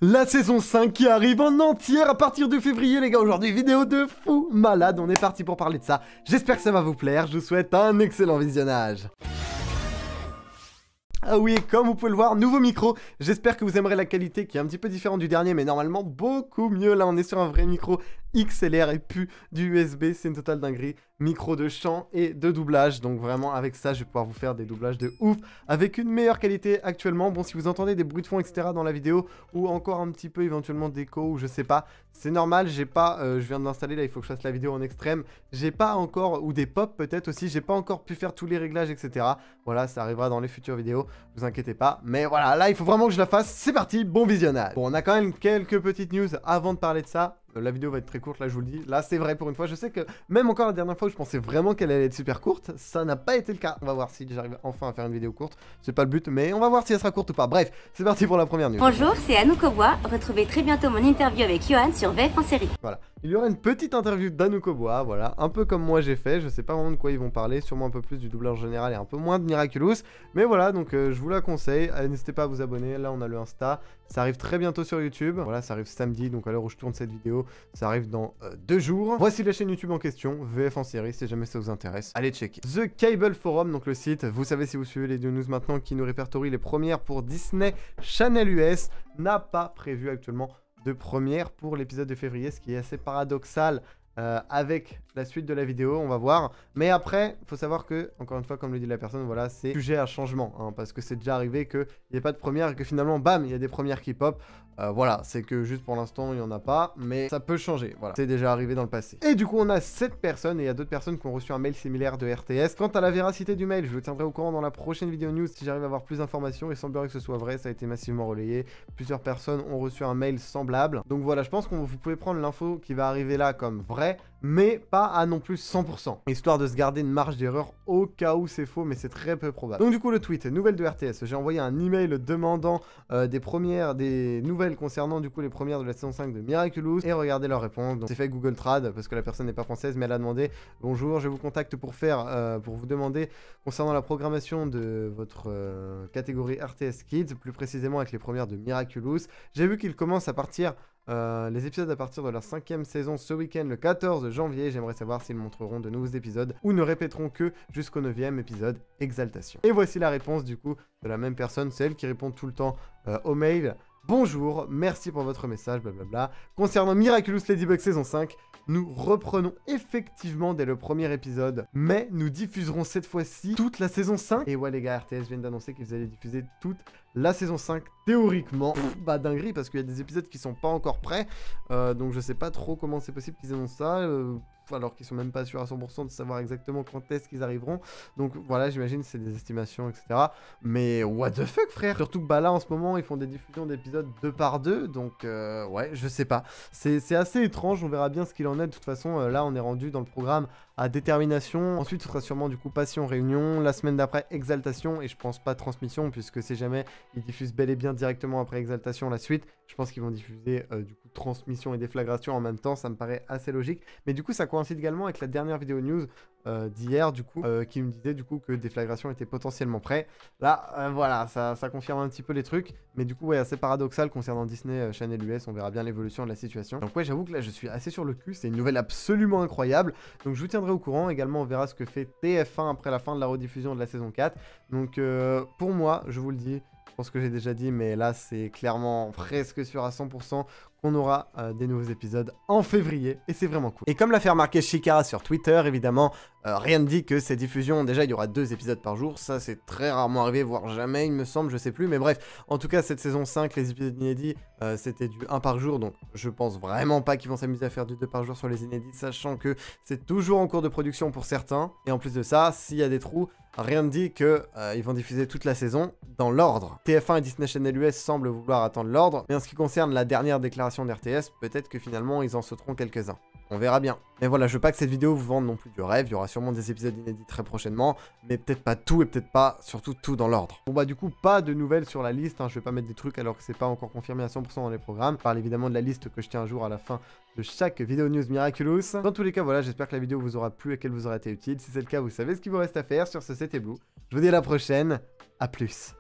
La saison 5 qui arrive en entière à partir de février, les gars. Aujourd'hui, vidéo de fou malade. On est parti pour parler de ça. J'espère que ça va vous plaire. Je vous souhaite un excellent visionnage. Ah oui, comme vous pouvez le voir, nouveau micro. J'espère que vous aimerez la qualité qui est un petit peu différente du dernier, mais normalement beaucoup mieux. Là, on est sur un vrai micro XLR et plus du USB. C'est une totale dinguerie. Micro de chant et de doublage. Donc vraiment, avec ça, je vais pouvoir vous faire des doublages de ouf avec une meilleure qualité actuellement. Bon, si vous entendez des bruits de fond, etc. dans la vidéo ou encore un petit peu éventuellement d'écho ou je sais pas, c'est normal. J'ai pas, je viens de l'installer là, il faut que je fasse la vidéo en extrême. J'ai pas encore, ou des pop peut-être aussi, j'ai pas encore pu faire tous les réglages, etc. Voilà, ça arrivera dans les futures vidéos. Vous inquiétez pas, mais voilà, là il faut vraiment que je la fasse, c'est parti, bon visionnage. Bon, on a quand même quelques petites news avant de parler de ça. La vidéo va être très courte, là je vous le dis. Là c'est vrai pour une fois, je sais que même encore la dernière fois où je pensais vraiment qu'elle allait être super courte, ça n'a pas été le cas. On va voir si j'arrive enfin à faire une vidéo courte. C'est pas le but, mais on va voir si elle sera courte ou pas. Bref, c'est parti pour la première news. Bonjour, c'est Anouk Aubois. Retrouvez très bientôt mon interview avec Johan sur VF en série. Voilà, il y aura une petite interview d'Anouk Aubois, voilà, un peu comme moi j'ai fait. Je sais pas vraiment de quoi ils vont parler, sûrement un peu plus du doublage général et un peu moins de Miraculous. Mais voilà, donc je vous la conseille. N'hésitez pas à vous abonner, là on a le Insta. Ça arrive très bientôt sur YouTube. Voilà, ça arrive samedi, donc à l'heure où je tourne cette vidéo, ça arrive dans 2 jours. Voici la chaîne YouTube en question, VF en série, si jamais ça vous intéresse. Allez checker. The Cable Forum, donc le site, vous savez si vous suivez les news maintenant, qui nous répertorie les premières pour Disney Channel US, n'a pas prévu actuellement de première pour l'épisode de février, ce qui est assez paradoxal. Avec la suite de la vidéo, on va voir. Mais après, il faut savoir que, encore une fois, comme le dit la personne, voilà, c'est sujet à changement. Hein, parce que c'est déjà arrivé qu'il n'y ait pas de première et que finalement, bam, il y a des premières qui pop. Voilà, c'est que juste pour l'instant, il n'y en a pas. Mais ça peut changer, voilà. C'est déjà arrivé dans le passé. Et du coup, on a 7 personnes et il y a d'autres personnes qui ont reçu un mail similaire de RTS. Quant à la véracité du mail, je vous tiendrai au courant dans la prochaine vidéo news si j'arrive à avoir plus d'informations. Il semblerait que ce soit vrai, ça a été massivement relayé. Plusieurs personnes ont reçu un mail semblable. Donc voilà, je pense que vous pouvez prendre l'info qui va arriver là comme vraie, mais pas à non plus 100%, histoire de se garder une marge d'erreur au cas où c'est faux, mais c'est très peu probable. Donc du coup le tweet, nouvelle de RTS, j'ai envoyé un email demandant des nouvelles concernant du coup les premières de la saison 5 de Miraculous, et regardez leur réponse. Donc c'est fait Google Trad, parce que la personne n'est pas française, mais elle a demandé: bonjour, je vous contacte pour vous demander concernant la programmation de votre catégorie RTS Kids, plus précisément avec les premières de Miraculous. J'ai vu qu'il commence à partir les épisodes à partir de la 5e saison ce week-end le 14 janvier. J'aimerais savoir s'ils montreront de nouveaux épisodes ou ne répéteront que jusqu'au 9e épisode Exaltation. Et voici la réponse du coup de la même personne, c'est elle qui répond tout le temps au mail. Bonjour, merci pour votre message, blablabla. Concernant Miraculous Ladybug saison 5, nous reprenons effectivement dès le premier épisode, mais nous diffuserons cette fois-ci toute la saison 5. Et ouais les gars, RTS viennent d'annoncer qu'ils allaient diffuser toute la saison 5, théoriquement. Bah dinguerie, parce qu'il y a des épisodes qui sont pas encore prêts, donc je sais pas trop comment c'est possible qu'ils annoncent ça, alors qu'ils sont même pas sûrs à 100% de savoir exactement quand est-ce qu'ils arriveront. Donc voilà, j'imagine c'est des estimations, etc. Mais what the fuck frère. Surtout que bah là en ce moment ils font des diffusions d'épisodes 2 par 2, donc ouais, je sais pas. C'est assez étrange, on verra bien ce qu'il en est. De toute façon, là on est rendu dans le programme à Détermination. Ensuite ce sera sûrement du coup Passion Réunion. La semaine d'après Exaltation, et je pense pas Transmission, puisque si jamais ils diffusent bel et bien directement après Exaltation la suite, je pense qu'ils vont diffuser du coup Transmission et Déflagration en même temps. Ça me paraît assez logique. Mais du coup ça coïncide également avec la dernière vidéo news d'hier du coup, qui me disait du coup que Déflagration était potentiellement prêt. Là voilà, ça confirme un petit peu les trucs, mais du coup ouais, assez paradoxal concernant Disney Channel US. On verra bien l'évolution de la situation. Donc ouais, j'avoue que là je suis assez sur le cul, c'est une nouvelle absolument incroyable, donc je vous tiendrai au courant. Également on verra ce que fait TF1 après la fin de la rediffusion de la saison 4. Donc pour moi, je vous le dis, je pense que j'ai déjà dit, mais là c'est clairement presque sûr à 100% qu'on aura des nouveaux épisodes en février, et c'est vraiment cool. Et comme l'a fait remarquer Shikara sur Twitter, évidemment, rien ne dit que ces diffusions, déjà il y aura 2 épisodes par jour, ça c'est très rarement arrivé, voire jamais il me semble, je sais plus, mais bref, en tout cas cette saison 5, les épisodes inédits, c'était du 1 par jour, donc je pense vraiment pas qu'ils vont s'amuser à faire du 2 par jour sur les inédits, sachant que c'est toujours en cours de production pour certains, et en plus de ça, s'il y a des trous, rien ne dit qu'ils vont diffuser toute la saison dans l'ordre. TF1 et Disney Channel US semblent vouloir attendre l'ordre, mais en ce qui concerne la dernière déclaration d'RTS, peut-être que finalement ils en sauteront quelques-uns. On verra bien. Mais voilà, je veux pas que cette vidéo vous vende non plus du rêve, il y aura sûrement des épisodes inédits très prochainement, mais peut-être pas tout et peut-être pas, surtout tout dans l'ordre. Bon bah du coup, pas de nouvelles sur la liste, hein. Je vais pas mettre des trucs alors que c'est pas encore confirmé à 100% dans les programmes. Je parle évidemment de la liste que je tiens un jour à la fin de chaque vidéo news Miraculous. Dans tous les cas, voilà, j'espère que la vidéo vous aura plu et qu'elle vous aura été utile. Si c'est le cas, vous savez ce qu'il vous reste à faire. Sur ce, c'était Blue. Je vous dis à la prochaine, à plus.